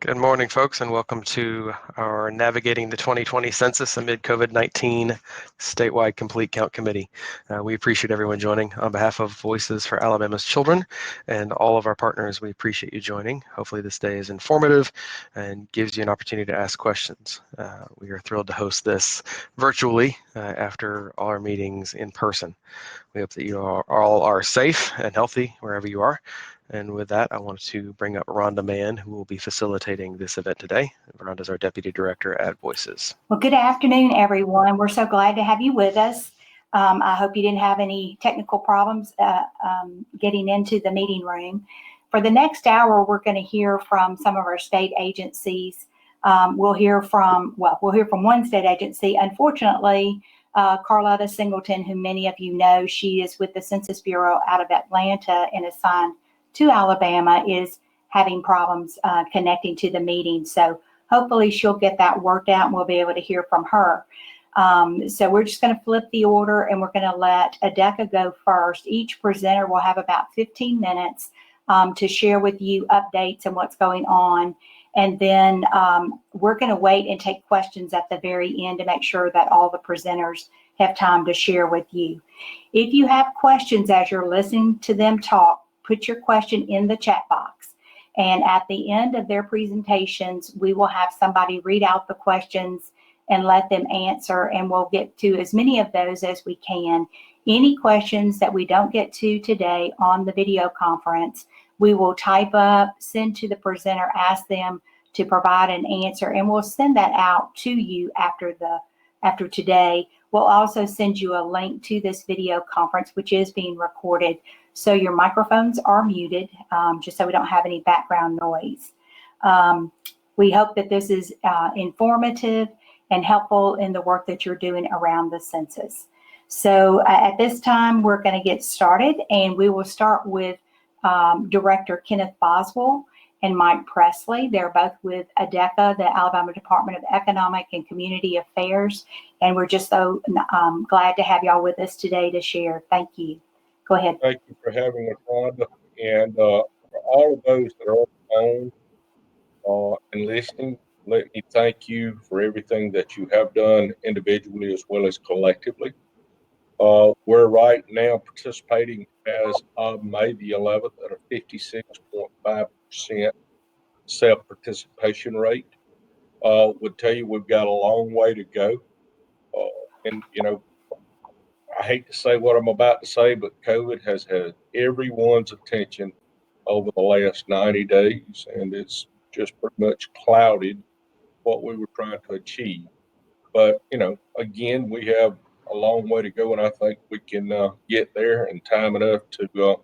Good morning, folks, and welcome to our Navigating the 2020 Census Amid COVID-19 Statewide Complete Count Committee. We appreciate everyone joining. On behalf of Voices for Alabama's Children and all of our partners, we appreciate you joining. Hopefully this day is informative and gives you an opportunity to ask questions. We are thrilled to host this virtually after all our meetings in person. We hope that you all are safe and healthy wherever you are. And with that, I want to bring up Rhonda Mann, who will be facilitating this event today. Rhonda is our Deputy Director at Voices. Well, good afternoon, everyone. We're so glad to have you with us. I hope you didn't have any technical problems getting into the meeting room. For the next hour, we're going to hear from some of our state agencies. We'll hear from one state agency. Unfortunately, Carlotta Singleton, who many of you know, she is with the Census Bureau out of Atlanta and assigned to Alabama, is having problems connecting to the meeting. So hopefully she'll get that worked out and we'll be able to hear from her. So we're just going to flip the order and we're going to let ADECA go first. Each presenter will have about 15 minutes to share with you updates and what's going on. And then we're going to wait and take questions at the very end to make sure that all the presenters have time to share with you. If you have questions as you're listening to them talk, put your question in the chat box. And at the end of their presentations, we will have somebody read out the questions and let them answer, and we'll get to as many of those as we can. Any questions that we don't get to today on the video conference, we will type up, send to the presenter, ask them to provide an answer, and we'll send that out to you after today. We'll also send you a link to this video conference, which is being recorded. So your microphones are muted, just so we don't have any background noise. We hope that this is informative and helpful in the work that you're doing around the census. So at this time, we're going to get started, and we will start with Director Kenneth Boswell and Mike Presley. They're both with ADECA, the Alabama Department of Economic and Community Affairs, and we're just so glad to have y'all with us today to share. Thank you. Go ahead. Thank you for having us, Rhonda. And for all of those that are on the phone and listening, let me thank you for everything that you have done individually as well as collectively. We're right now participating as of May the 11th at a 56.5% self-participation rate. Would tell you we've got a long way to go. And, you know, I hate to say what I'm about to say, but COVID has had everyone's attention over the last 90 days, and it's just pretty much clouded what we were trying to achieve. But, you know, again, we have a long way to go, and I think we can get there in time enough to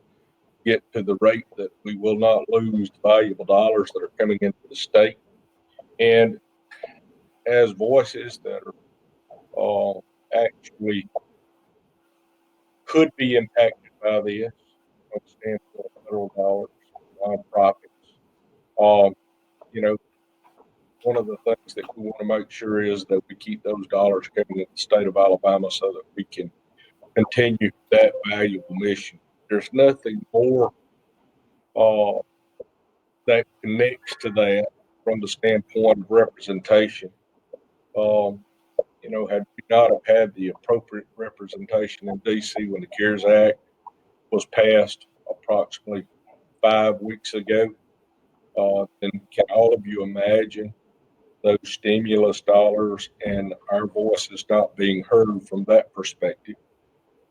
get to the rate that we will not lose the valuable dollars that are coming into the state. And as voices that are actually could be impacted by this, from the standpoint of federal dollars, nonprofits. You know, one of the things that we want to make sure is that we keep those dollars coming in the state of Alabama so that we can continue that valuable mission. There's nothing more that connects to that from the standpoint of representation. You know, had we not have had the appropriate representation in D.C. when the CARES Act was passed approximately 5 weeks ago, then can all of you imagine those stimulus dollars and our voices not being heard from that perspective?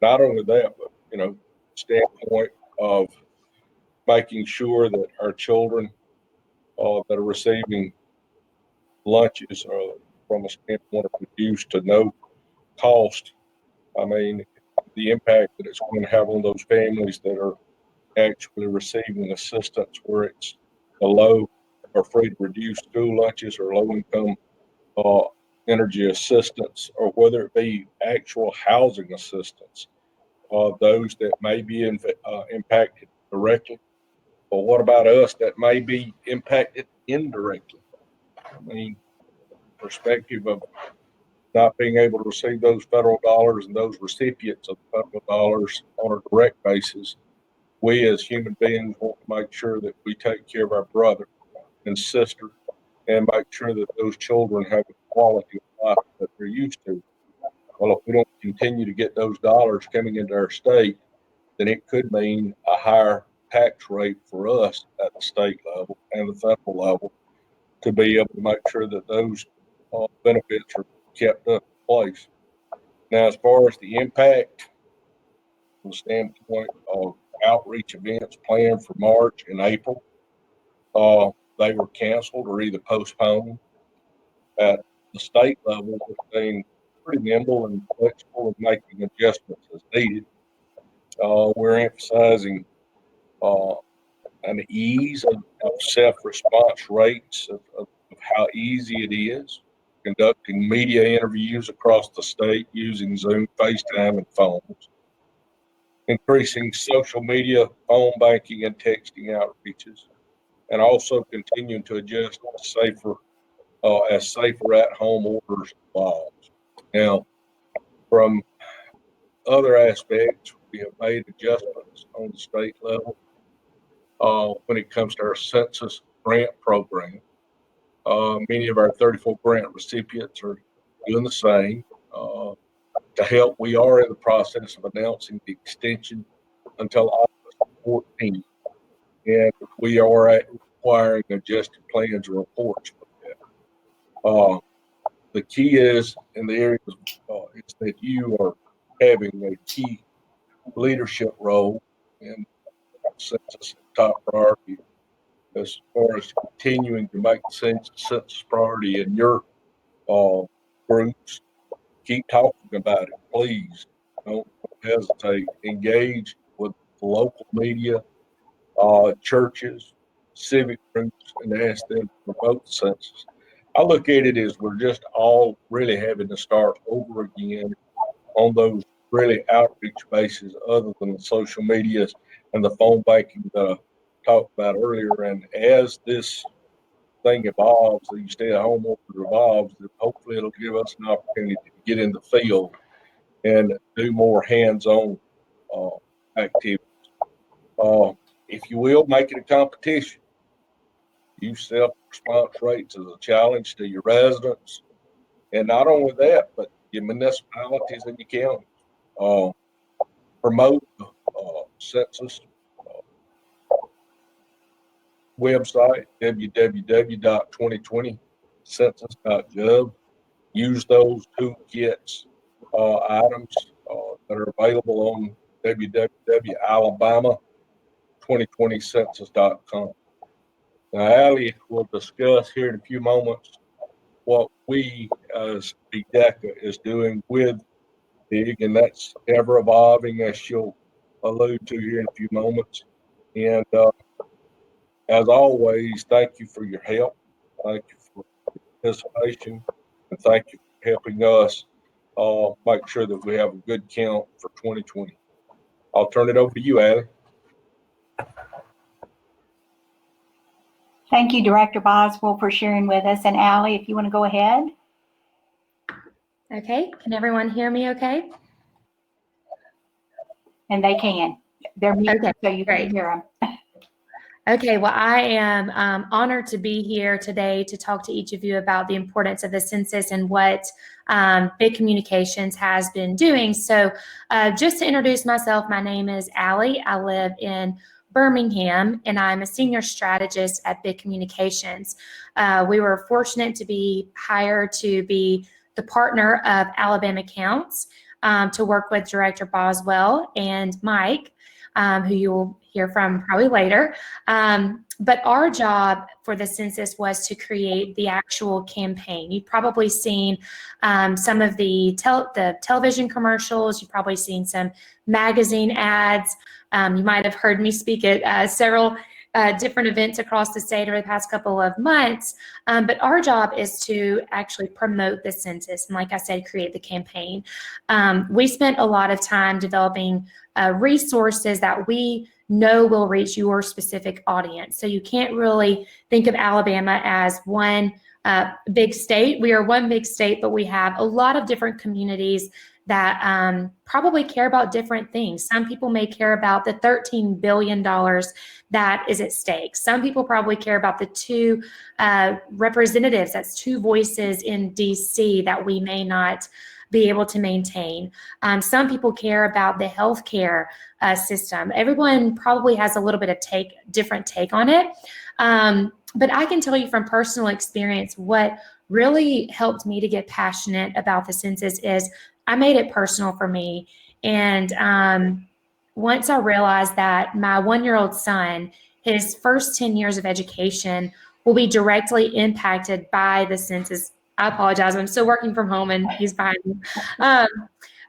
Not only that, but, you know, standpoint of making sure that our children that are receiving lunches from a standpoint of reduced to no cost. I mean, the impact that it's going to have on those families that are actually receiving assistance, where it's a low or free to reduce school lunches or low income energy assistance, or whether it be actual housing assistance, those that may be impacted directly. But what about us that may be impacted indirectly? I mean, perspective of not being able to receive those federal dollars and those recipients of federal dollars on a direct basis, we as human beings want to make sure that we take care of our brother and sister and make sure that those children have the quality of life that they're used to. Well, if we don't continue to get those dollars coming into our state, then it could mean a higher tax rate for us at the state level and the federal level to be able to make sure that those benefits are kept up in place. Now, as far as the impact from the standpoint of outreach events planned for March and April, they were canceled or either postponed. At the state level, we're staying pretty nimble and flexible and making adjustments as needed. We're emphasizing an ease of self-response rates of how easy it is, conducting media interviews across the state using Zoom, FaceTime, and phones, increasing social media, phone banking, and texting outreaches, and also continuing to adjust as safer at-home orders evolve. Now, from other aspects, we have made adjustments on the state level when it comes to our census grant program. Many of our 34 grant recipients are doing the same. To help, we are in the process of announcing the extension until August 14th, and we are requiring adjusted plans and reports for that. The key is in the areas is that you are having a key leadership role in census top priority as far as continuing to make the census priority in your groups. Keep talking about it, please. Don't hesitate. Engage with the local media, churches, civic groups, and ask them to promote the census. I look at it as we're just all really having to start over again on those really outreach bases other than the social medias and the phone banking that I talked about earlier. And as this thing evolves, the stay-at-home order evolves, hopefully it'll give us an opportunity to get in the field and do more hands-on activities. If you will, make it a competition. Use self-response rates as a challenge to your residents. And not only that, but your municipalities and your counties. Promote the census website, www.2020census.gov. Use those toolkits items that are available on www.alabama2020census.com. Now, Allie will discuss here in a few moments what we as ADECA is doing with DIG, and that's ever evolving, as she'll allude to here in a few moments. And as always, thank you for your help. Thank you for participation, and thank you for helping us make sure that we have a good count for 2020. I'll turn it over to you, Allie. Thank you, Director Boswell, for sharing with us. And Allie, if you want to go ahead. Okay, can everyone hear me okay? And they can. They're muted, okay, so you great. Can hear them. Okay, well, I am honored to be here today to talk to each of you about the importance of the census and what Big Communications has been doing. So just to introduce myself, my name is Allie. I live in Birmingham, and I'm a senior strategist at Big Communications. We were fortunate to be hired to be the partner of Alabama Counts to work with Director Boswell and Mike, who you will hear from probably later. But our job for the census was to create the actual campaign. You've probably seen some of the television commercials. You've probably seen some magazine ads. You might have heard me speak at several different events across the state over the past couple of months. But our job is to actually promote the census and, like I said, create the campaign. We spent a lot of time developing resources that we know will reach your specific audience. So you can't really think of Alabama as one big state. We are one big state, but we have a lot of different communities that probably care about different things. Some people may care about the $13 billion that is at stake. Some people probably care about the two representatives, that's two voices in DC that we may not be able to maintain. Some people care about the healthcare system. Everyone probably has a little bit of different take on it. But I can tell you from personal experience, what really helped me to get passionate about the census is I made it personal for me. And once I realized that my 1-year-old son, his first 10 years of education will be directly impacted by the census. I apologize. I'm still working from home and he's behind me.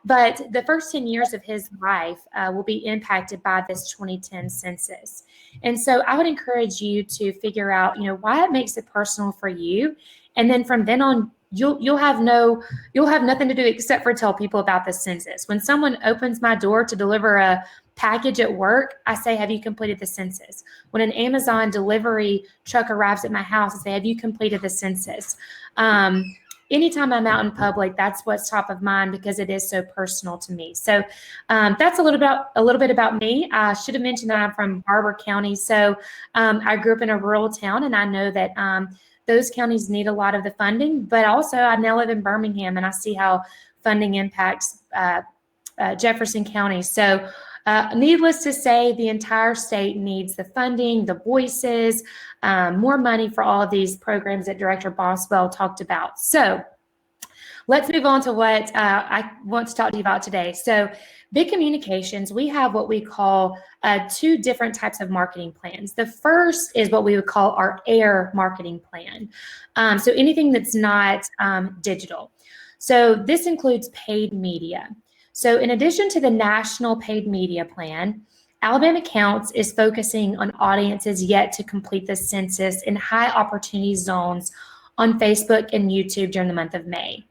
But the first 10 years of his life will be impacted by this 2010 census. And so I would encourage you to figure out, why it makes it personal for you. And then from then on, you'll have nothing to do except for tell people about the census. When someone opens my door to deliver a package at work, I say, have you completed the census? When an Amazon delivery truck arrives at my house, I say, have you completed the census? Anytime I'm out in public, that's what's top of mind because it is so personal to me. So that's a little bit about me. I should have mentioned that I'm from Barber County. So I grew up in a rural town, and I know that those counties need a lot of the funding, but also I now live in Birmingham and I see how funding impacts Jefferson County. So needless to say, the entire state needs the funding, the voices, more money for all of these programs that Director Boswell talked about. So let's move on to what I want to talk to you about today. So Big Communications, we have what we call two different types of marketing plans. The first is what we would call our AIR marketing plan. So anything that's not digital. So this includes paid media. So in addition to the national paid media plan, Alabama Counts is focusing on audiences yet to complete the census in high opportunity zones on Facebook and YouTube during the month of May.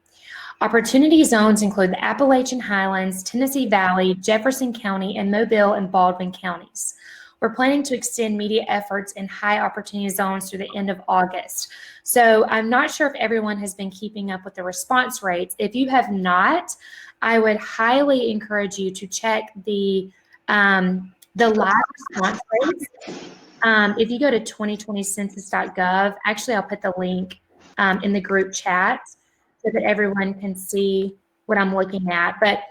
Opportunity zones include the Appalachian Highlands, Tennessee Valley, Jefferson County, and Mobile and Baldwin counties. We're planning to extend media efforts in high opportunity zones through the end of August. So I'm not sure if everyone has been keeping up with the response rates. If you have not, I would highly encourage you to check the live response rates. If you go to 2020census.gov, actually I'll put the link in the group chat so that everyone can see what I'm looking at. But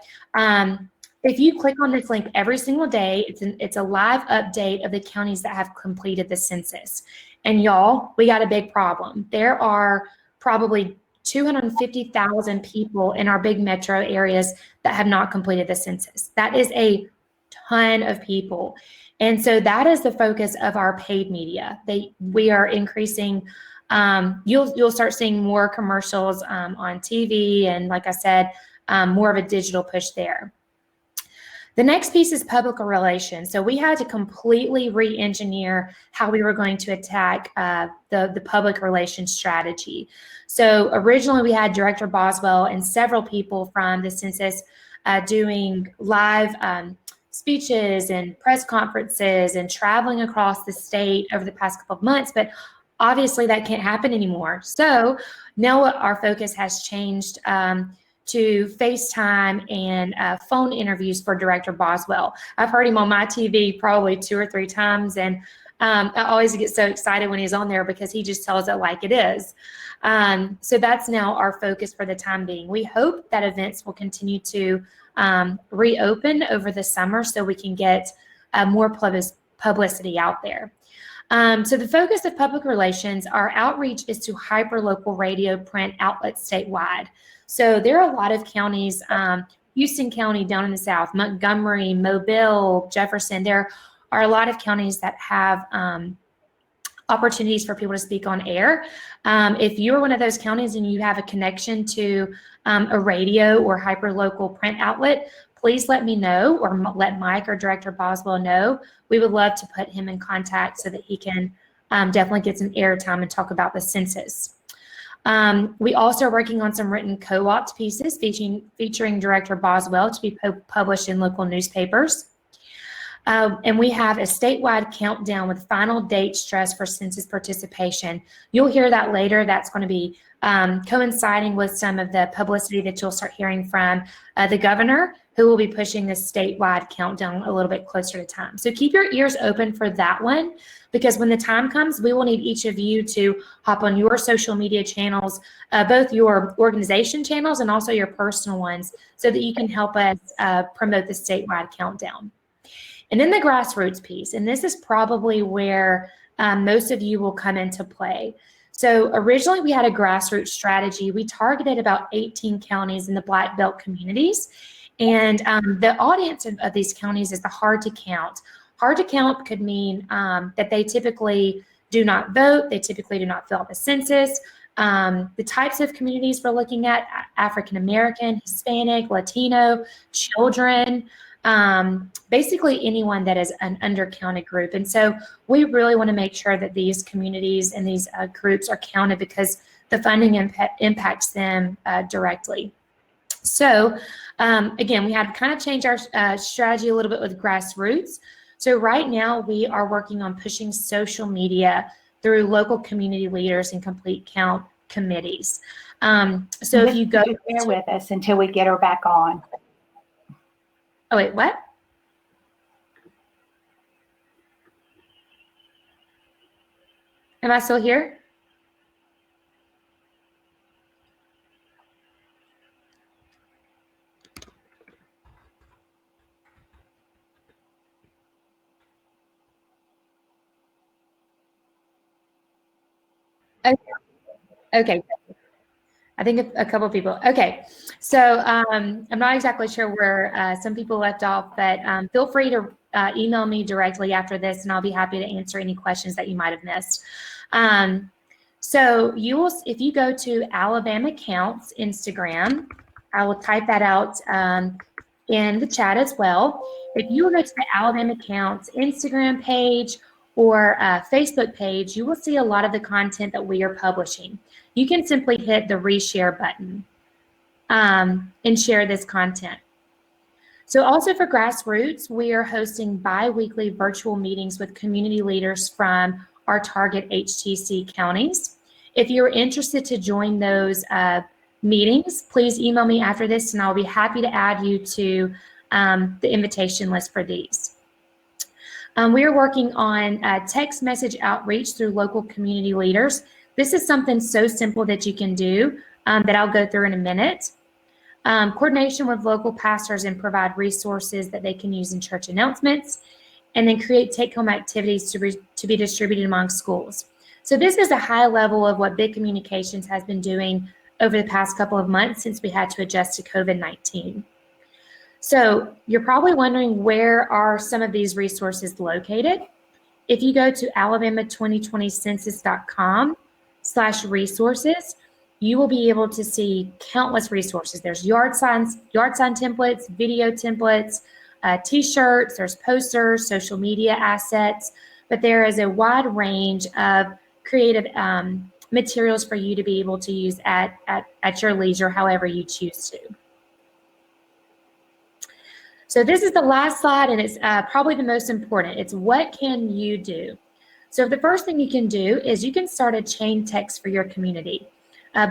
if you click on this link every single day, it's a live update of the counties that have completed the census. And y'all, we got a big problem. There are probably 250,000 people in our big metro areas that have not completed the census. That is a ton of people. And so that is the focus of our paid media. We are increasing. You'll start seeing more commercials on TV, and like I said, more of a digital push there. The next piece is public relations. So we had to completely re-engineer how we were going to attack the public relations strategy. So originally we had Director Boswell and several people from the census doing live speeches and press conferences and traveling across the state over the past couple of months, but obviously that can't happen anymore. So now our focus has changed to FaceTime and phone interviews for Director Boswell. I've heard him on my TV probably 2 or 3 times, and I always get so excited when he's on there because he just tells it like it is. So that's now our focus for the time being. We hope that events will continue to reopen over the summer so we can get more publicity out there. So the focus of public relations, our outreach is to hyper-local radio print outlets statewide. So there are a lot of counties, Houston County down in the south, Montgomery, Mobile, Jefferson. There are a lot of counties that have opportunities for people to speak on air. If you're one of those counties and you have a connection to a radio or hyper-local print outlet, please let me know, or let Mike or Director Boswell know. We would love to put him in contact so that he can definitely get some airtime and talk about the census. We also are working on some written co-opt pieces featuring Director Boswell to be published in local newspapers. And we have a statewide countdown with final date stress for census participation. You'll hear that later. That's going to be coinciding with some of the publicity that you'll start hearing from the governor, who will be pushing the statewide countdown a little bit closer to time. So keep your ears open for that one, because when the time comes, we will need each of you to hop on your social media channels, both your organization channels and also your personal ones, so that you can help us promote the statewide countdown. And then the grassroots piece, and this is probably where most of you will come into play. So originally we had a grassroots strategy. We targeted about 18 counties in the Black Belt communities. And the audience of these counties is the hard to count. Hard to count could mean that they typically do not vote. They typically do not fill out the census. The types of communities we're looking at: African American, Hispanic, Latino, children, basically anyone that is an undercounted group. And so we really want to make sure that these communities and these groups are counted, because the funding impacts them directly. So again, we had to kind of change our strategy a little bit with grassroots. So right now we are working on pushing social media through local community leaders and complete count committees. So if you go bear with us until we get her back on. Oh, wait, what? Am I still here? Okay. I think a couple of people. Okay, so I'm not exactly sure where some people left off, but feel free to email me directly after this, and I'll be happy to answer any questions that you might have missed. So you will, if you go to Alabama Counts Instagram, I will type that out in the chat as well. If you will go to the Alabama Counts Instagram page or Facebook page, you will see a lot of the content that we are publishing. You can simply hit the reshare button and share this content. So also for grassroots, we are hosting bi-weekly virtual meetings with community leaders from our target HTC counties. If you're interested to join those meetings, please email me after this, and I'll be happy to add you to the invitation list for these. We are working on text message outreach through local community leaders. This is something so simple that you can do that I'll go through in a minute. Coordination with local pastors and provide resources that they can use in church announcements, and then create take-home activities to be distributed among schools. So this is a high level of what Big Communications has been doing over the past couple of months since we had to adjust to COVID-19. So you're probably wondering, where are some of these resources located? If you go to alabama2020census.com/resources, you will be able to see countless resources. There's yard sign templates, video templates, t-shirts, there's posters, social media assets, but there is a wide range of creative materials for you to be able to use at your leisure, however you choose to. So this is the last slide, and it's probably the most important. It's what can you do? So the first thing you can do is you can start a chain text for your community.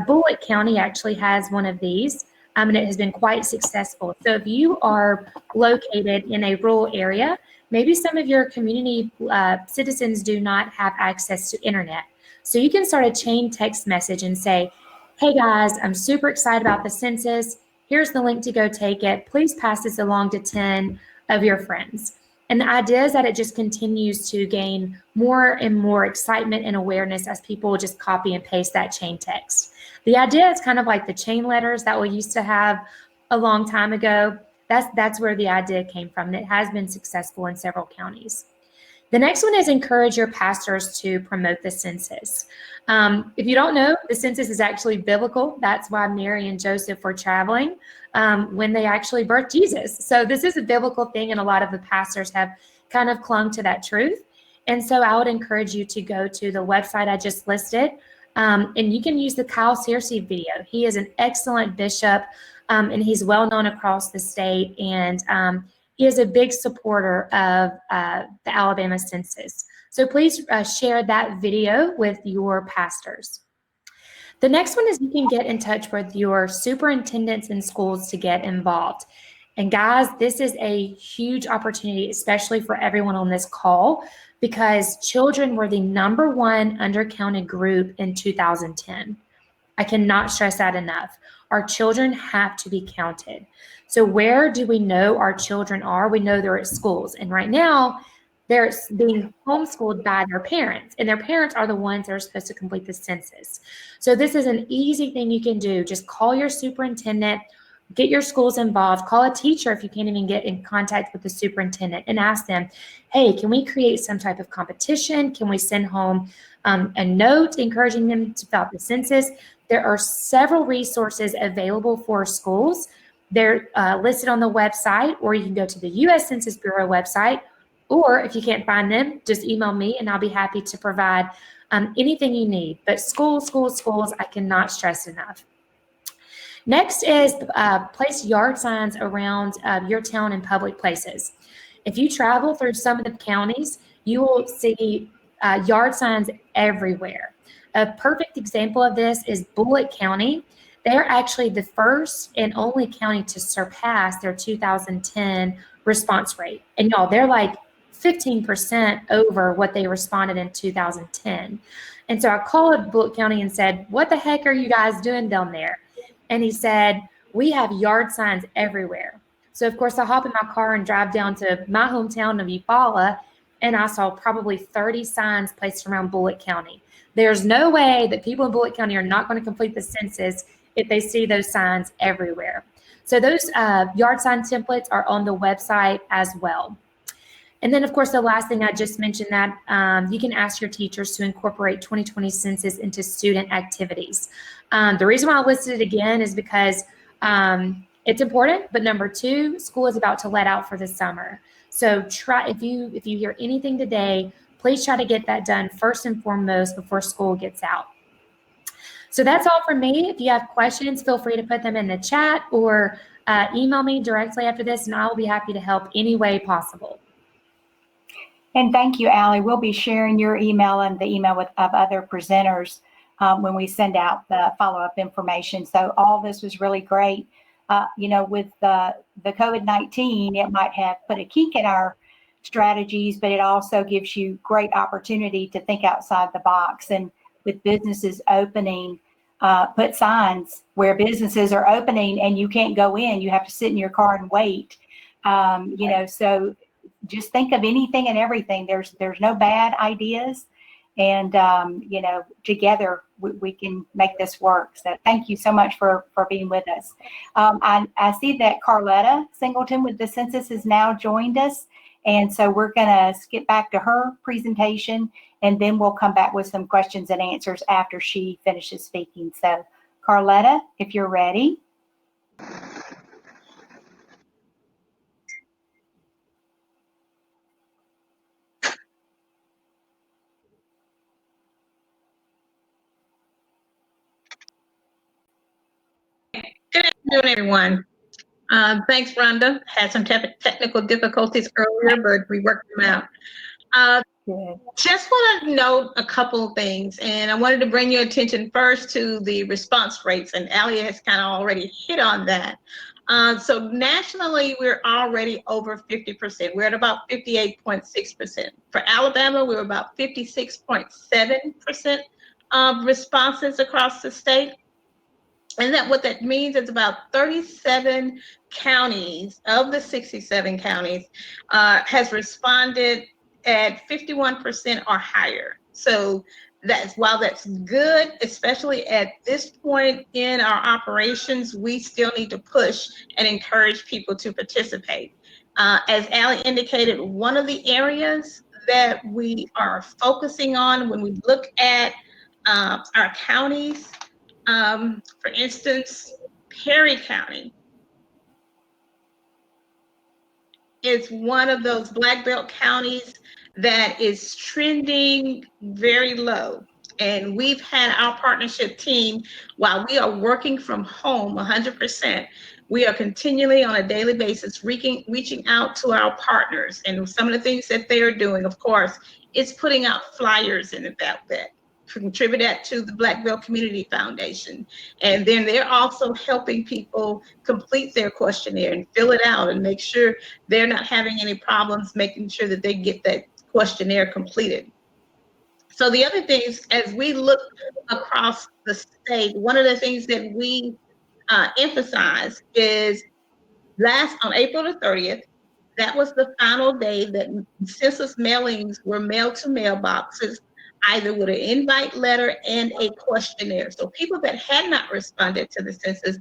Bullitt County actually has one of these, and it has been quite successful. So if you are located in a rural area, maybe some of your community citizens do not have access to internet. So you can start a chain text message and say, hey guys, I'm super excited about the census. Here's the link to go take it. Please pass this along to 10 of your friends. And the idea is that it just continues to gain more and more excitement and awareness as people just copy and paste that chain text. The idea is kind of like the chain letters that we used to have a long time ago. That's where the idea came from, and it has been successful in several counties. The next one is encourage your pastors to promote the census. If you don't know, the census is actually biblical. That's why Mary and Joseph were traveling when they actually birthed Jesus. So this is a biblical thing, and a lot of the pastors have kind of clung to that truth. And so I would encourage you to go to the website I just listed, and you can use the Kyle Searcy video. He is an excellent bishop, and he's well known across the state, and he is a big supporter of the Alabama census. So please share that video with your pastors. The next one is you can get in touch with your superintendents in schools to get involved. And guys, this is a huge opportunity, especially for everyone on this call, because children were the #1 undercounted group in 2010. I cannot stress that enough. Our children have to be counted. So where do we know our children are? We know they're at schools. And right now, they're being homeschooled by their parents, and their parents are the ones that are supposed to complete the census. So this is an easy thing you can do. Just call your superintendent, get your schools involved, call a teacher if you can't even get in contact with the superintendent, and ask them, hey, can we create some type of competition? Can we send home a note encouraging them to fill out the census? There are several resources available for schools. They're listed on the website, or you can go to the U.S. Census Bureau website, or if you can't find them, just email me and I'll be happy to provide anything you need. But schools, I cannot stress enough. Next is place yard signs around your town and public places. If you travel through some of the counties, you will see yard signs everywhere. A perfect example of this is Bullitt County. They're actually the first and only county to surpass their 2010 response rate. And y'all, they're like 15% over what they responded in 2010. And so I called Bullitt County and said, what the heck are you guys doing down there? And he said, we have yard signs everywhere. So of course I hop in my car and drive down to my hometown of Eufaula, and I saw probably 30 signs placed around Bullitt County. There's no way that people in Bullitt County are not going to complete the census if they see those signs everywhere. So those yard sign templates are on the website as well. And then, of course, the last thing I just mentioned that you can ask your teachers to incorporate 2020 census into student activities. The reason why I listed it again is because it's important, but number 2, school is about to let out for the summer. So try, if you hear anything today, please try to get that done first and foremost before school gets out. So that's all from me. If you have questions, feel free to put them in the chat or email me directly after this, and I will be happy to help any way possible. And thank you, Allie. We'll be sharing your email and the email of other presenters when we send out the follow-up information. So all this was really great. With the COVID-19, it might have put a kink in our strategies, but it also gives you great opportunity to think outside the box. And with businesses opening, put signs where businesses are opening and you can't go in. You have to sit in your car and wait. So just think of anything and everything. There's no bad ideas, and together we can make this work. So thank you so much for being with us. I see that Carletta Singleton with the census has now joined us, and so we're going to skip back to her presentation, and then we'll come back with some questions and answers after she finishes speaking. So Carletta, if you're ready. Good afternoon, everyone. Thanks, Rhonda. Had some technical difficulties earlier, but we worked them out. Just want to note a couple of things, and I wanted to bring your attention first to the response rates, and Allie has kind of already hit on that. So nationally, we're already over 50%. We're at about 58.6%. For Alabama, we're about 56.7% of responses across the state. And what that means is about 37 counties of the 67 counties has responded at 51% or higher. So while that's good, especially at this point in our operations, we still need to push and encourage people to participate. As Allie indicated, one of the areas that we are focusing on when we look at our counties, for instance, Perry County is one of those Black Belt counties that is trending very low. And we've had our partnership team, while we are working from home 100%, we are continually on a daily basis reaching out to our partners. And some of the things that they are doing, of course, is putting out flyers in about that. contribute that to the Blackville Community Foundation. And then they're also helping people complete their questionnaire and fill it out and make sure they're not having any problems making sure that they get that questionnaire completed. So the other things, as we look across the state, one of the things that we emphasize is on April the 30th, that was the final day that census mailings were mailed to mailboxes, either with an invite letter and a questionnaire. So people that had not responded to the census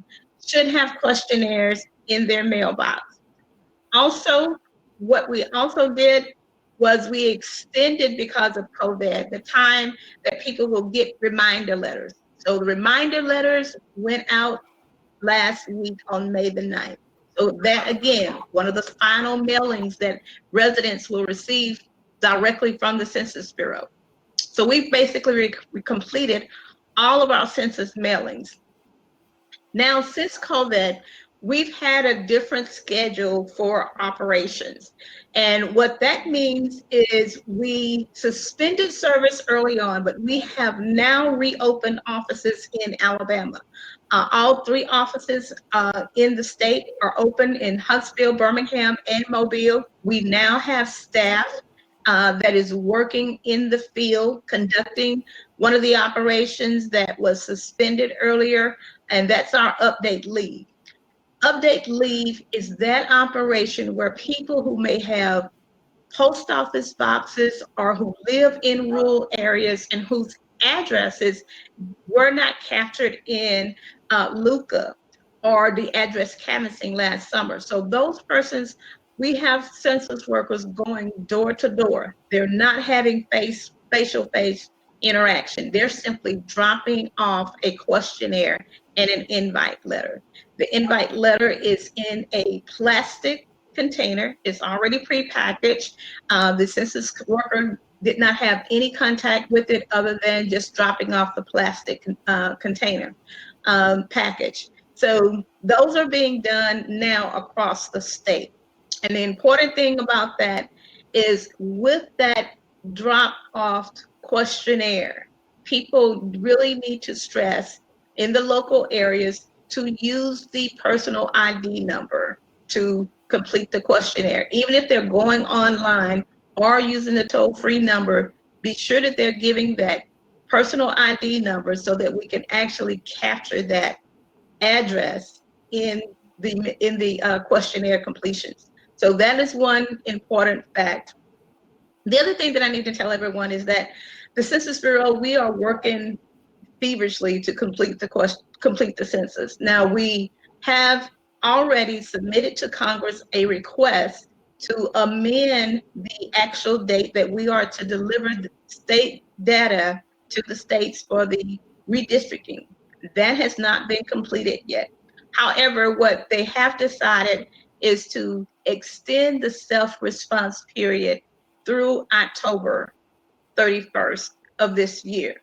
should have questionnaires in their mailbox. Also, what we also did was we extended, because of COVID, the time that people will get reminder letters. So the reminder letters went out last week on May the 9th. So that, again, one of the final mailings that residents will receive directly from the Census Bureau. So we basically completed all of our census mailings. Now, since COVID, we've had a different schedule for operations. And what that means is we suspended service early on, but we have now reopened offices in Alabama. All 3 offices in the state are open in Huntsville, Birmingham, and Mobile. We now have staff that is working in the field, conducting one of the operations that was suspended earlier, and that's our Update Leave. Update Leave is that operation where people who may have post office boxes or who live in rural areas and whose addresses were not captured in LUCA or the address canvassing last summer. So those persons, we have census workers going door to door. They're not having face-to-face interaction. They're simply dropping off a questionnaire and an invite letter. The invite letter is in a plastic container. It's already prepackaged. The census worker did not have any contact with it other than just dropping off the plastic container package. So those are being done now across the state. And the important thing about that is, with that drop off questionnaire, people really need to stress in the local areas to use the personal ID number to complete the questionnaire. Even if they're going online or using the toll-free number, be sure that they're giving that personal ID number so that we can actually capture that address in the questionnaire completions. So that is one important fact. The other thing that I need to tell everyone is that the Census Bureau, we are working feverishly to complete the census. Now, we have already submitted to Congress a request to amend the actual date that we are to deliver the state data to the states for the redistricting. That has not been completed yet. However, what they have decided is to extend the self-response period through October 31st of this year.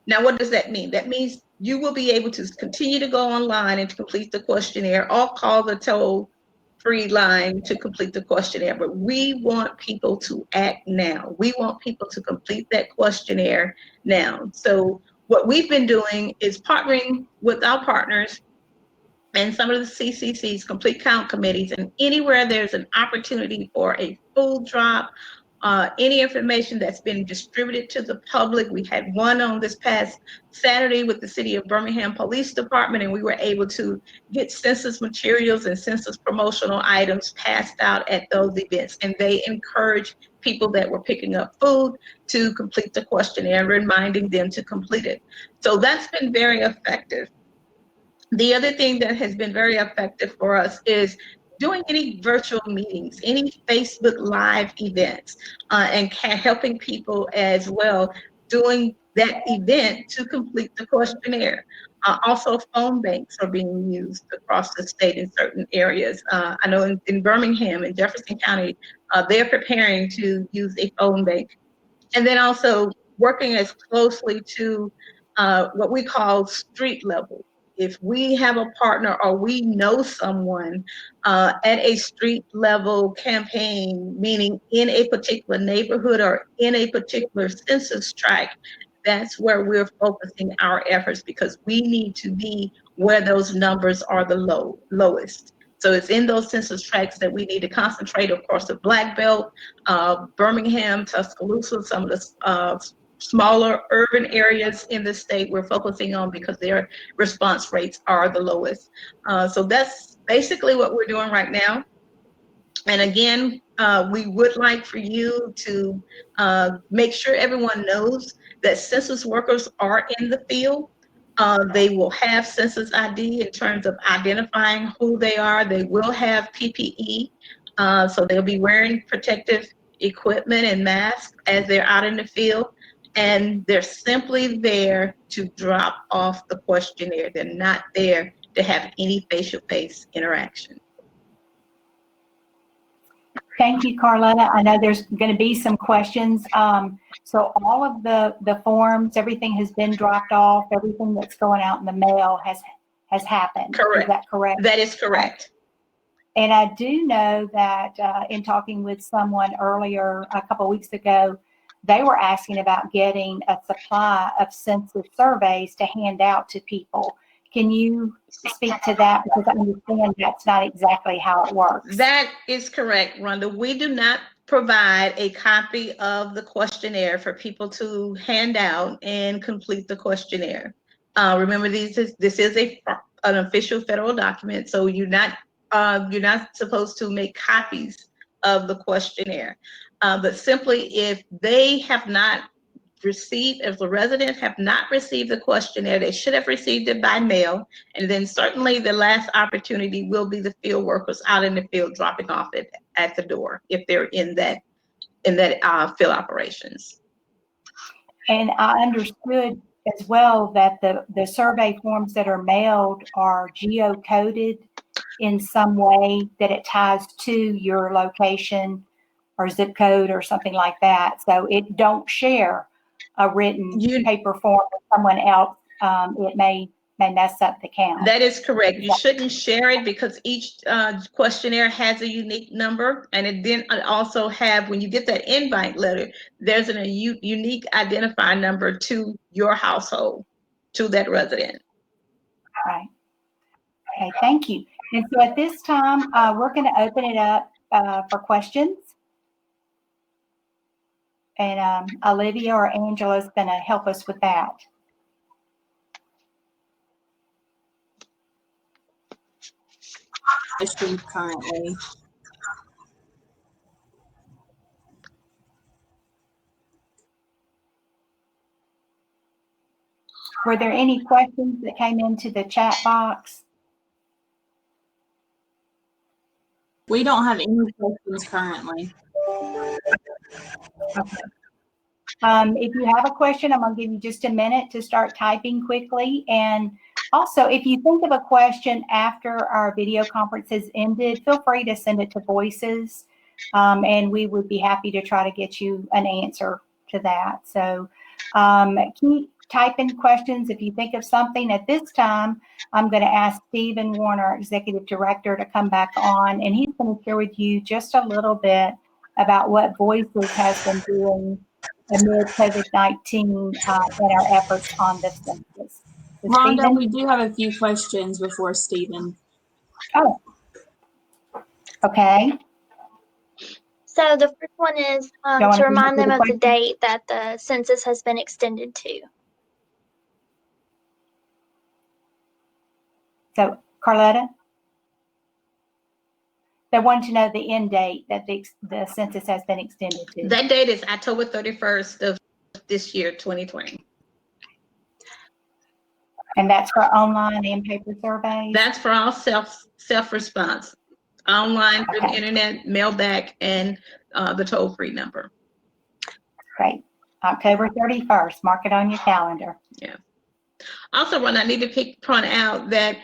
Now, what does that mean? That means you will be able to continue to go online and to complete the questionnaire, or call the toll-free line to complete the questionnaire. But we want people to act now. We want people to complete that questionnaire now. So what we've been doing is partnering with our partners and some of the CCCs, complete count committees, and anywhere there's an opportunity for a food drop, any information that's been distributed to the public. We had one on this past Saturday with the City of Birmingham Police Department, and we were able to get census materials and census promotional items passed out at those events. And they encourage people that were picking up food to complete the questionnaire, reminding them to complete it. So that's been very effective. The other thing that has been very effective for us is doing any virtual meetings, any Facebook Live events, and helping people as well doing that event to complete the questionnaire. Also, phone banks are being used across the state in certain areas. I know in Birmingham and Jefferson County, they're preparing to use a phone bank. And then also working as closely to what we call street level. If we have a partner or we know someone at a street level campaign, meaning in a particular neighborhood or in a particular census tract, that's where we're focusing our efforts, because we need to be where those numbers are the lowest. So it's in those census tracts that we need to concentrate. Of course, the Black Belt, Birmingham, Tuscaloosa, some of the smaller urban areas in the state we're focusing on because their response rates are the lowest. So that's basically what we're doing right now. And again, we would like for you to make sure everyone knows that census workers are in the field. They will have census ID in terms of identifying who they are. They will have PPE, so they'll be wearing protective equipment and masks as they're out in the field. And they're simply there to drop off the questionnaire. They're not there to have any face-to-face interaction. Thank you, Carletta. I know there's going to be some questions. So all of the forms, everything has been dropped off. Everything that's going out in the mail has happened. Correct. Is that correct? That is correct. And I do know that in talking with someone earlier, a couple of weeks ago, they were asking about getting a supply of census surveys to hand out to people. Can you speak to that? Because I understand that's not exactly how it works. That is correct, Rhonda. We do not provide a copy of the questionnaire for people to hand out and complete the questionnaire. Remember, this is an official federal document, so you're not supposed to make copies of the questionnaire. But simply, if they have not received, if the residents have not received the questionnaire, they should have received it by mail. And then certainly the last opportunity will be the field workers out in the field dropping off it at the door if they're in that field operations. And I understood as well that the survey forms that are mailed are geocoded in some way, that it ties to your location or zip code or something like that. So it don't share a written paper form with someone else. It may mess up the count. That is correct. You shouldn't share it because each questionnaire has a unique number, and it then also have, when you get that invite letter, there's a unique identifier number to your household, to that resident. Right. Okay, thank you. And so at this time, we're going to open it up for questions. And Olivia or Angela is going to help us with that. Currently. Were there any questions that came into the chat box? We don't have any questions currently. Okay. If you have a question, I'm going to give you just a minute to start typing quickly. And also, if you think of a question after our video conference has ended, feel free to send it to Voices, and we would be happy to try to get you an answer to that. So keep typing questions if you think of something. At this time, I'm going to ask Stephen Warner, our Executive Director, to come back on, and he's going to share with you just a little bit about what Voices has been doing amid COVID-19 and our efforts on the census. So Rhonda, Stephen? we do have a few questions before Stephen. Oh, okay. So the first one is to remind them of the date that the census has been extended to. So, Carletta? They want to know the end date that the census has been extended to. That date is October 31st of this year, 2020. And that's for online and paper surveys? That's for all self-response, online, through the internet, mail back, and the toll-free number. Great. October 31st. Mark it on your calendar. Yeah. Also, I need to point out that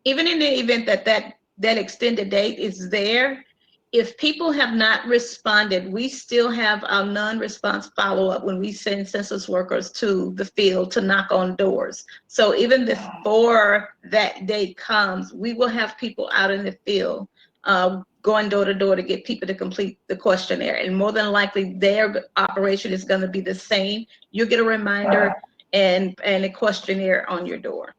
even in the event that extended date is there, if people have not responded, we still have our non-response follow-up when we send census workers to the field to knock on doors. So even before that date comes, we will have people out in the field going door to door to get people to complete the questionnaire. And more than likely, their operation is going to be the same. You'll get a reminder and a questionnaire on your door.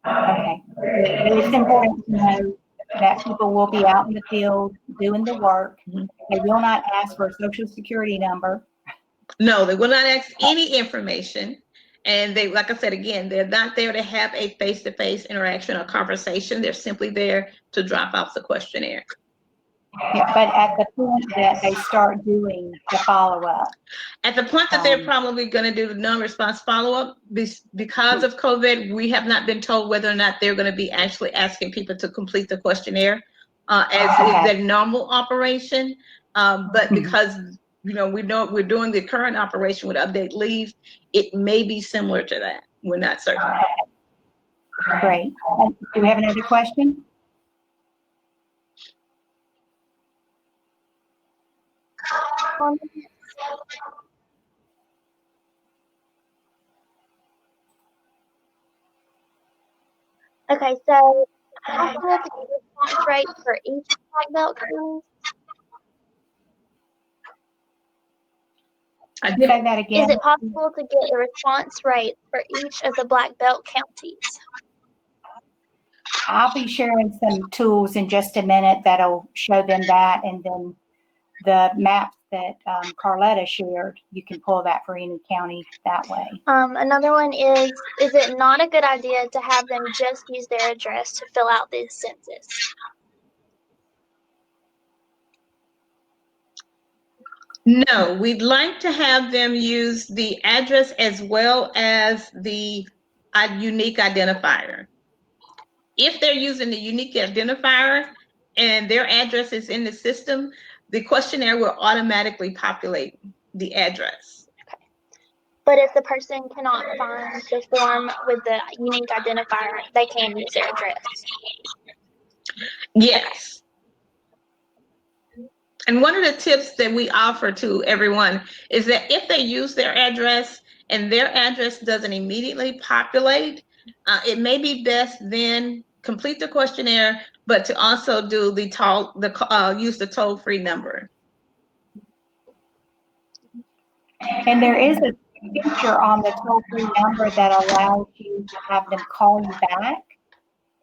Okay. It's important to know that people will be out in the field doing the work. They will not ask for a social security number. No, they will not ask any information. And they, like I said, again, they're not there to have a face-to-face interaction or conversation. They're simply there to drop off the questionnaire. Yeah, but at the point that they start doing the follow-up. At the point that they're probably going to do the non-response follow-up, because of COVID, we have not been told whether or not they're going to be actually asking people to complete the questionnaire as is their normal operation. But because we know we're doing the current operation with update leave, it may be similar to that. We're not certain. Great. Do we have another question? Okay, so how can we get the response rate for each black belt county? Say that again. Is it possible to get a response rate for each of the black belt counties? I'll be sharing some tools in just a minute that'll show them that, and then the maps that Carletta shared, you can pull that for any county that way. Another one is it not a good idea to have them just use their address to fill out this census? No, we'd like to have them use the address as well as the unique identifier. If they're using the unique identifier and their address is in the system, the questionnaire will automatically populate the address. Okay. But if the person cannot find the form with the unique identifier, they can use their address. Yes. And one of the tips that we offer to everyone is that if they use their address and their address doesn't immediately populate, it may be best then complete the questionnaire, but to also do use the toll-free number. And there is a feature on the toll-free number that allows you to have them call you back.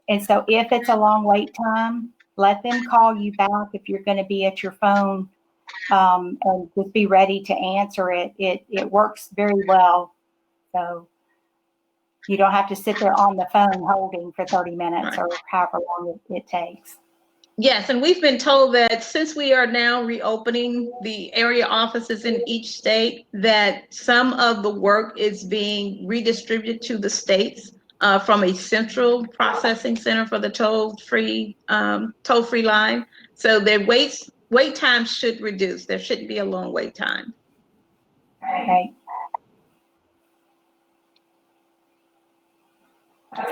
And so if it's a long wait time, let them call you back if you're going to be at your phone, and just be ready to answer it. It works very well. So you don't have to sit there on the phone holding for 30 minutes or however long it takes. Yes, and we've been told that since we are now reopening the area offices in each state, that some of the work is being redistributed to the states from a central processing center for the toll-free line. So their wait time should reduce. There shouldn't be a long wait time. Okay.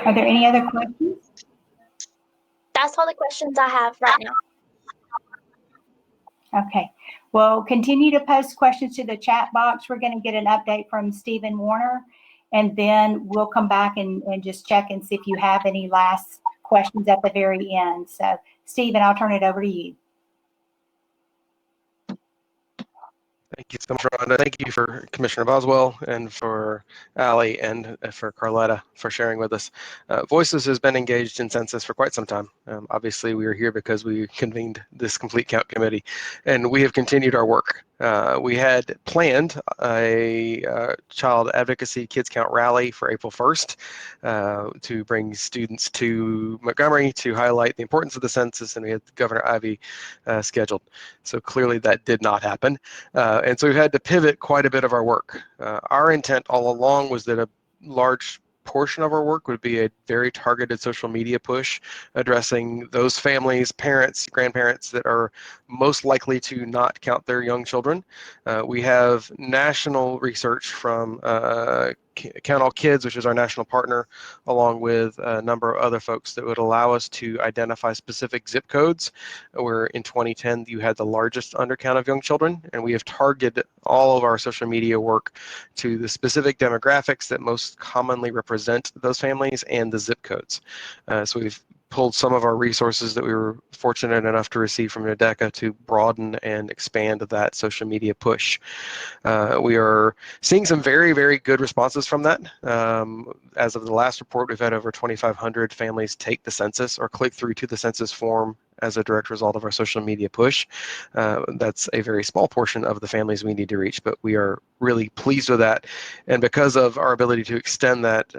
Are there any other questions? That's all the questions I have right now. Okay. Well, continue to post questions to the chat box. We're going to get an update from Stephen Warner, and then we'll come back and just check and see if you have any last questions at the very end. So, Stephen, I'll turn it over to you. Thank you so much, Rhonda. Thank you for Commissioner Boswell and for Allie and for Carletta for sharing with us. Voices has been engaged in Census for quite some time. Obviously, we are here because we convened this complete count committee, and we have continued our work. We had planned a child advocacy kids count rally for April 1st to bring students to Montgomery to highlight the importance of the census, and we had Governor Ivey scheduled. So clearly that did not happen. And so we've had to pivot quite a bit of our work. Our intent all along was that a large portion of our work would be a very targeted social media push addressing those families, parents, grandparents that are most likely to not count their young children. We have national research from Count All Kids, which is our national partner, along with a number of other folks that would allow us to identify specific zip codes where in 2010 you had the largest undercount of young children, and we have targeted all of our social media work to the specific demographics that most commonly represent those families and the zip codes. So we've pulled some of our resources that we were fortunate enough to receive from ADECA to broaden and expand that social media push. We are seeing some very, very good responses from that. As of the last report, we've had over 2,500 families take the census or click through to the census form as a direct result of our social media push. That's a very small portion of the families we need to reach, but we are really pleased with that. And because of our ability to extend that,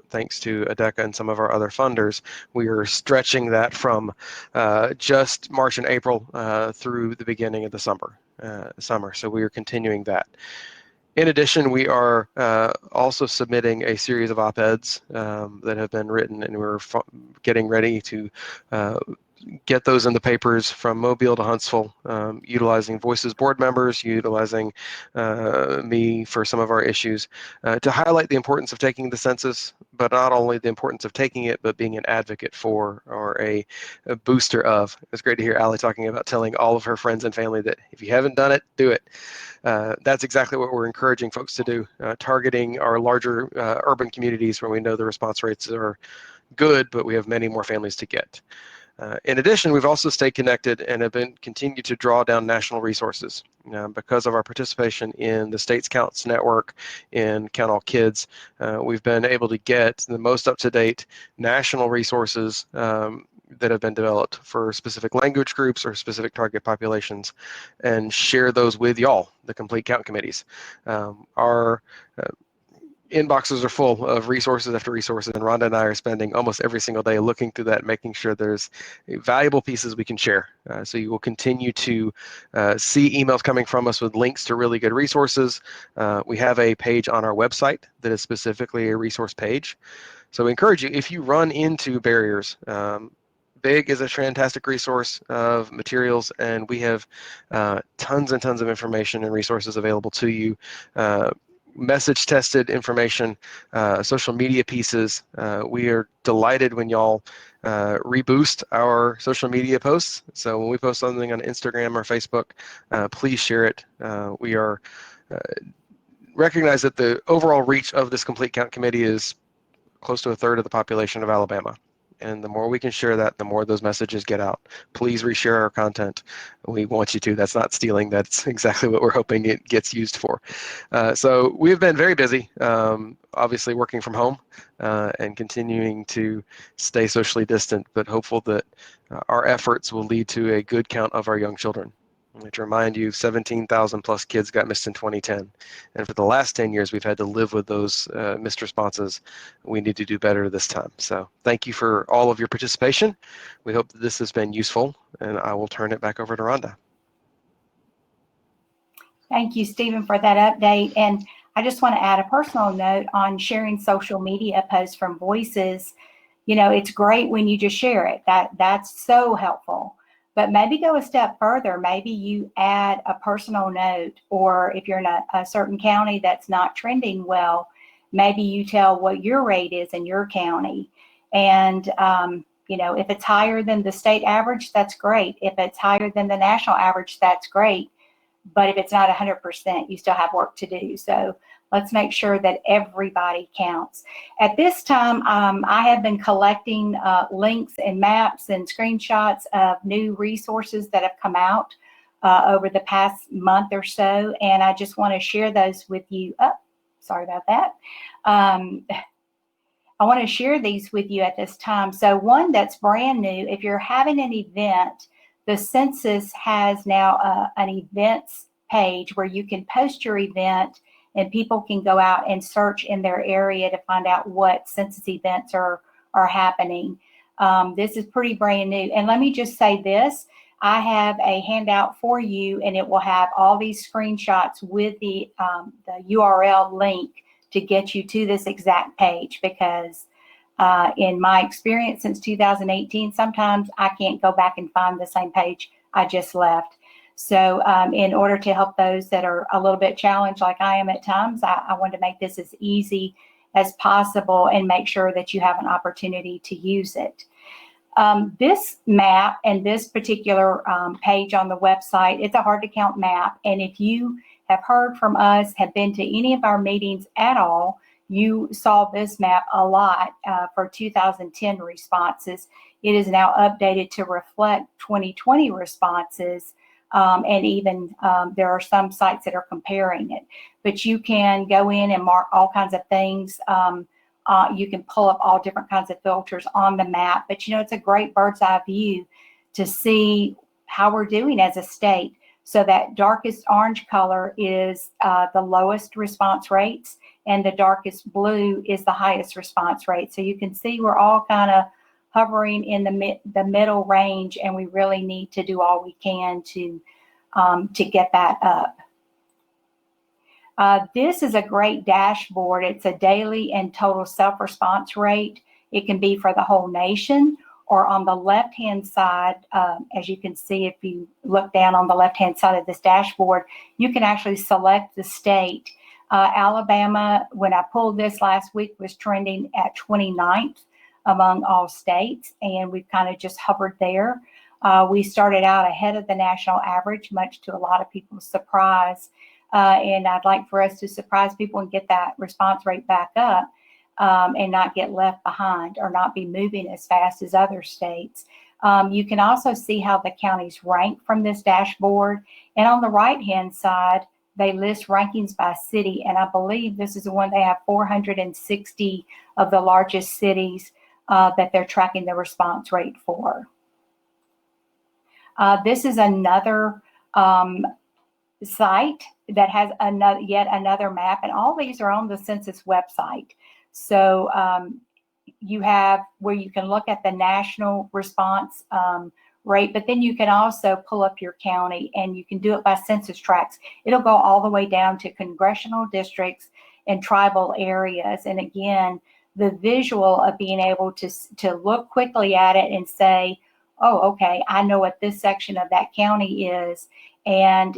thanks to ADECA and some of our other funders, we are stretching that from just March and April through the beginning of the summer. So we are continuing that. In addition, we are also submitting a series of op-eds that have been written, and we're getting ready to get those in the papers from Mobile to Huntsville, utilizing Voices board members, utilizing me for some of our issues, to highlight the importance of taking the census, but not only the importance of taking it, but being an advocate for or a booster of. It's great to hear Allie talking about telling all of her friends and family that if you haven't done it, do it. That's exactly what we're encouraging folks to do, targeting our larger urban communities where we know the response rates are good, but we have many more families to get. In addition, we've also stayed connected and have continued to draw down national resources. Because of our participation in the States Counts Network in Count All Kids, we've been able to get the most up-to-date national resources that have been developed for specific language groups or specific target populations and share those with y'all, the Complete Count committees. Our inboxes are full of resources after resources, and Rhonda and I are spending almost every single day looking through that, making sure there's valuable pieces we can share. So you will continue to see emails coming from us with links to really good resources. We have a page on our website that is specifically a resource page. So we encourage you, if you run into barriers, BIG is a fantastic resource of materials, and we have tons and tons of information and resources available to you. Message tested information, social media pieces. We are delighted when y'all reboost our social media posts. So when we post something on Instagram or Facebook, please share it. We are recognize that the overall reach of this Complete Count Committee is close to a third of the population of Alabama. And the more we can share that, the more those messages get out. Please reshare our content. We want you to. That's not stealing. That's exactly what we're hoping it gets used for. So we've been very busy, obviously working from home and continuing to stay socially distant, but hopeful that our efforts will lead to a good count of our young children. I'd like to remind you, 17,000 plus kids got missed in 2010. And for the last 10 years, we've had to live with those missed responses. We need to do better this time. So thank you for all of your participation. We hope that this has been useful, and I will turn it back over to Rhonda. Thank you, Stephen, for that update. And I just want to add a personal note on sharing social media posts from Voices. You know, it's great when you just share it. That's so helpful. But maybe go a step further. Maybe you add a personal note, or if you're in a certain county that's not trending well, maybe you tell what your rate is in your county. And, you know, if it's higher than the state average, that's great. If it's higher than the national average, that's great. But if it's not 100%, you still have work to do. So let's make sure that everybody counts. At this time, I have been collecting links and maps and screenshots of new resources that have come out over the past month or so. And I just want to share those with you. Oh, sorry about that. I want to share these with you at this time. So one that's brand new, if you're having an event, the Census has now an events page where you can post your event and people can go out and search in their area to find out what Census events are happening. This is pretty brand new. And let me just say this, I have a handout for you, and it will have all these screenshots with the URL link to get you to this exact page, because in my experience since 2018, sometimes I can't go back and find the same page I just left. So in order to help those that are a little bit challenged like I am at times, I want to make this as easy as possible and make sure that you have an opportunity to use it. This map and this particular page on the website, it's a hard to count map. And if you have heard from us, have been to any of our meetings at all, you saw this map a lot for 2010 responses. It is now updated to reflect 2020 responses, and even there are some sites that are comparing it. But you can go in and mark all kinds of things. You can pull up all different kinds of filters on the map, but it's a great bird's eye view to see how we're doing as a state. So that darkest orange color is the lowest response rates, and the darkest blue is the highest response rate. So you can see we're all kind of hovering in the middle range, and we really need to do all we can to get that up. This is a great dashboard. It's a daily and total self-response rate. It can be for the whole nation, or on the left-hand side, as you can see, if you look down on the left-hand side of this dashboard, you can actually select the state. Alabama, when I pulled this last week, was trending at 29th among all states, and we've kind of just hovered there. We started out ahead of the national average, much to a lot of people's surprise, and I'd like for us to surprise people and get that response rate back up. And not get left behind or not be moving as fast as other states. You can also see how the counties rank from this dashboard. And on the right-hand side, they list rankings by city. And I believe this is the one they have 460 of the largest cities that they're tracking the response rate for. This is another site that has yet another map. And all these are on the Census website. So you have where you can look at the national response rate, but then you can also pull up your county, and you can do it by census tracts. It'll go all the way down to congressional districts and tribal areas. And again, the visual of being able to look quickly at it and say, oh, okay, I know what this section of that county is. And,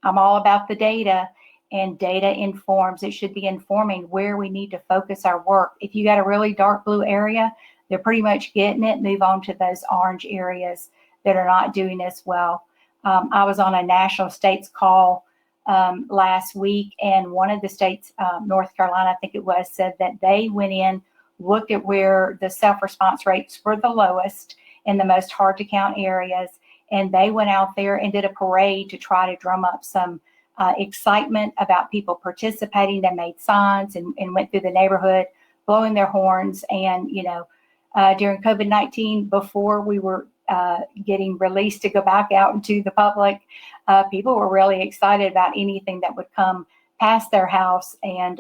I'm all about the data. And data informs, it should be informing where we need to focus our work. If you got a really dark blue area, they're pretty much getting it. Move on to those orange areas that are not doing as well. I was on a national states call last week, and one of the states, North Carolina, I think it was, said that they went in, looked at where the self-response rates were the lowest in the most hard to count areas, and they went out there and did a parade to try to drum up some excitement about people participating. They made signs and went through the neighborhood blowing their horns. And, during COVID-19, before we were getting released to go back out into the public, people were really excited about anything that would come past their house and,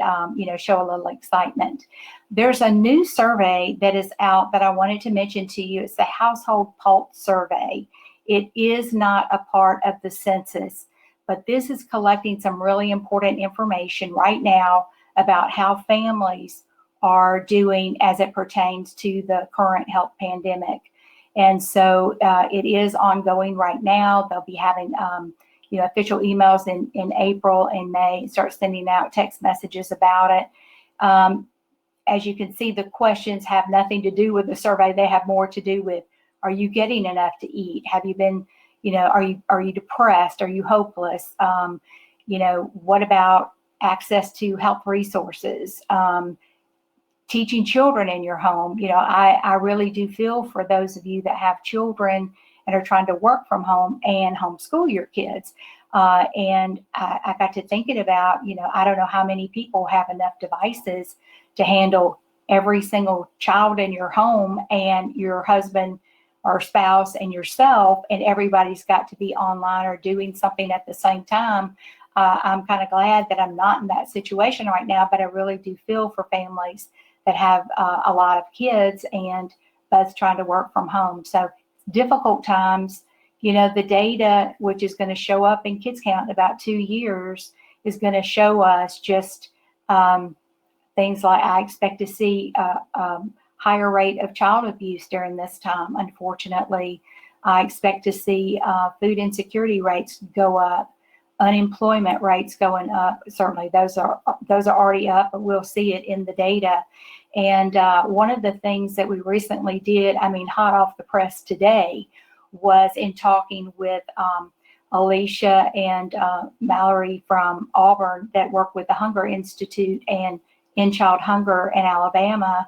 show a little excitement. There's a new survey that is out that I wanted to mention to you. It's the Household Pulp survey. It is not a part of the census, but this is collecting some really important information right now about how families are doing as it pertains to the current health pandemic. And so it is ongoing right now. They'll be having official emails in April and May, start sending out text messages about it. As you can see, the questions have nothing to do with the survey. They have more to do with, are you getting enough to eat? Have you been are you depressed? Are you hopeless? What about access to health resources? Teaching children in your home. I really do feel for those of you that have children and are trying to work from home and homeschool your kids. And I got to thinking about, I don't know how many people have enough devices to handle every single child in your home and your husband or spouse and yourself, and everybody's got to be online or doing something at the same time. I'm kind of glad that I'm not in that situation right now, but I really do feel for families that have a lot of kids and both trying to work from home. So difficult times. The data, which is going to show up in Kids Count in about 2 years, is going to show us just things like I expect to see higher rate of child abuse during this time. Unfortunately, I expect to see food insecurity rates go up, unemployment rates going up. Certainly, those are already up, but we'll see it in the data. And one of the things that we recently did, hot off the press today, was in talking with Alicia and Mallory from Auburn that work with the Hunger Institute and end child hunger in Alabama,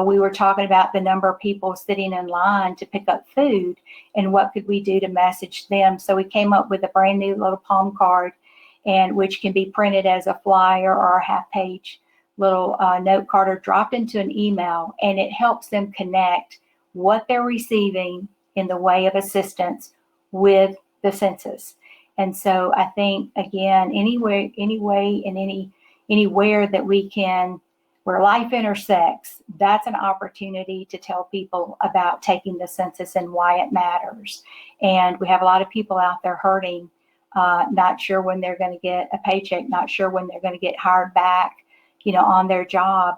we were talking about the number of people sitting in line to pick up food and what could we do to message them. So we came up with a brand new little palm card, and which can be printed as a flyer or a half-page little note card or dropped into an email, and it helps them connect what they're receiving in the way of assistance with the census. And so I think, again, anywhere that we can, where life intersects, that's an opportunity to tell people about taking the census and why it matters. And we have a lot of people out there hurting, not sure when they're going to get a paycheck, not sure when they're going to get hired back, on their job.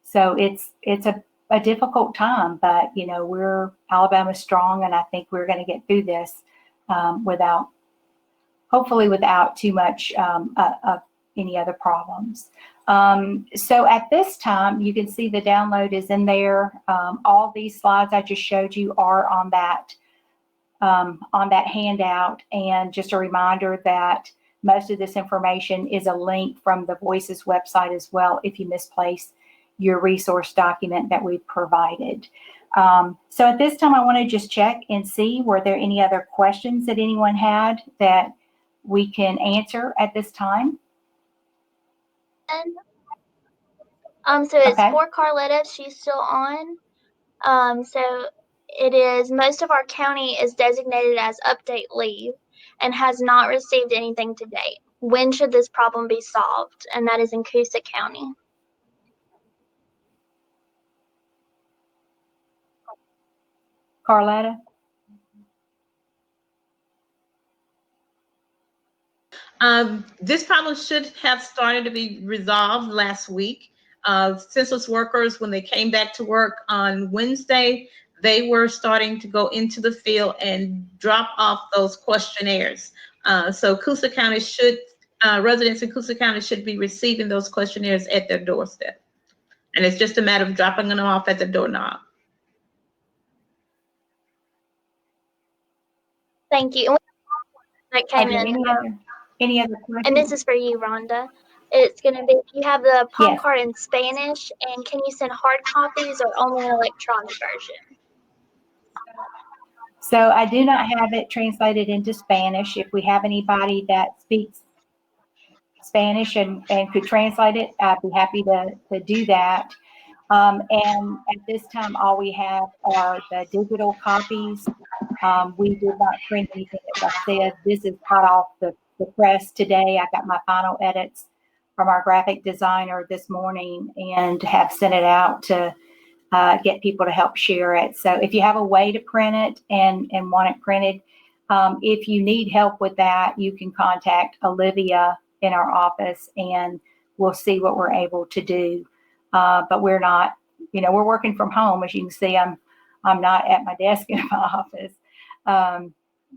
So it's a difficult time, but we're Alabama strong, and I think we're going to get through this hopefully without too much of any other problems. So at this time, you can see the download is in there. All these slides I just showed you are on that handout, and just a reminder that most of this information is a link from the Voices website as well if you misplace your resource document that we provided. So at this time, I want to just check and see, were there any other questions that anyone had that we can answer at this time? So it's Okay. for Carletta. She's still on. So it is, most of our county is designated as update leave and has not received anything to date. When should this problem be solved? And that is in Coosa County. Carletta? This problem should have started to be resolved last week. Census workers, when they came back to work on Wednesday, they were starting to go into the field and drop off those questionnaires. So Coosa County residents in Coosa County should be receiving those questionnaires at their doorstep. And it's just a matter of dropping them off at the doorknob. Thank you. That came in. Any other questions? And this is for you, Rhonda. It's going to be, you have the palm Yes. card in Spanish, and can you send hard copies or only an electronic version? So I do not have it translated into Spanish. If we have anybody that speaks Spanish and could translate it, I'd be happy to do that. And at this time, all we have are the digital copies. We did not print anything. As I said, this is hot off the press today. I got my final edits from our graphic designer this morning and have sent it out to get people to help share it. So if you have a way to print it and want it printed, if you need help with that, you can contact Olivia in our office and we'll see what we're able to do. But we're not, we're working from home. As you can see, I'm not at my desk in my office.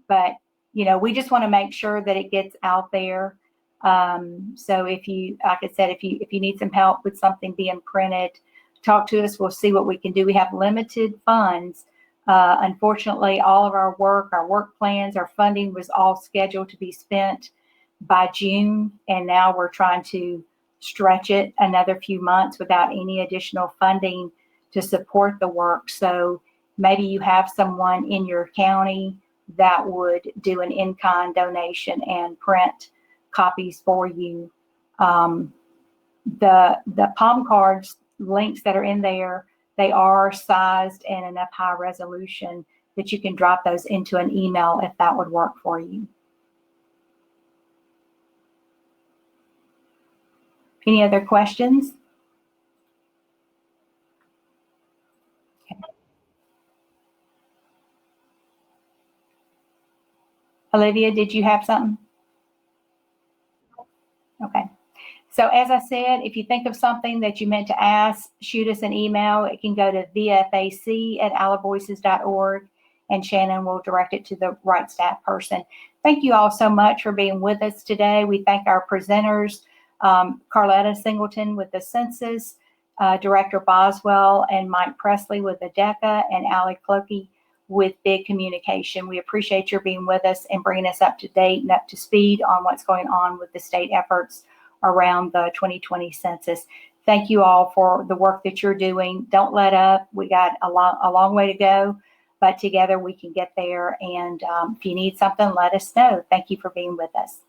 But we just want to make sure that it gets out there. So if you, like I said, if you need some help with something being printed, talk to us. We'll see what we can do. We have limited funds. Unfortunately, all of our work plans, our funding was all scheduled to be spent by June. And now we're trying to stretch it another few months without any additional funding to support the work. So maybe you have someone in your county that would do an in-kind donation and print copies for you. The palm cards links that are in there, they are sized and enough high resolution that you can drop those into an email if that would work for you. Any other questions? Okay. Olivia, did you have something? Okay. So as I said, if you think of something that you meant to ask, shoot us an email. It can go to vfac@allavoices.org, and Shannon will direct it to the right staff person. Thank you all so much for being with us today. We thank our presenters, Carletta Singleton with the Census, Director Boswell and Mike Presley with ADECA, and Allie Clokey with Big Communication. We appreciate your being with us and bringing us up to date and up to speed on what's going on with the state efforts around the 2020 census. Thank you all for the work that you're doing. Don't let up. We got a long way to go, but together we can get there. And if you need something, let us know. Thank you for being with us.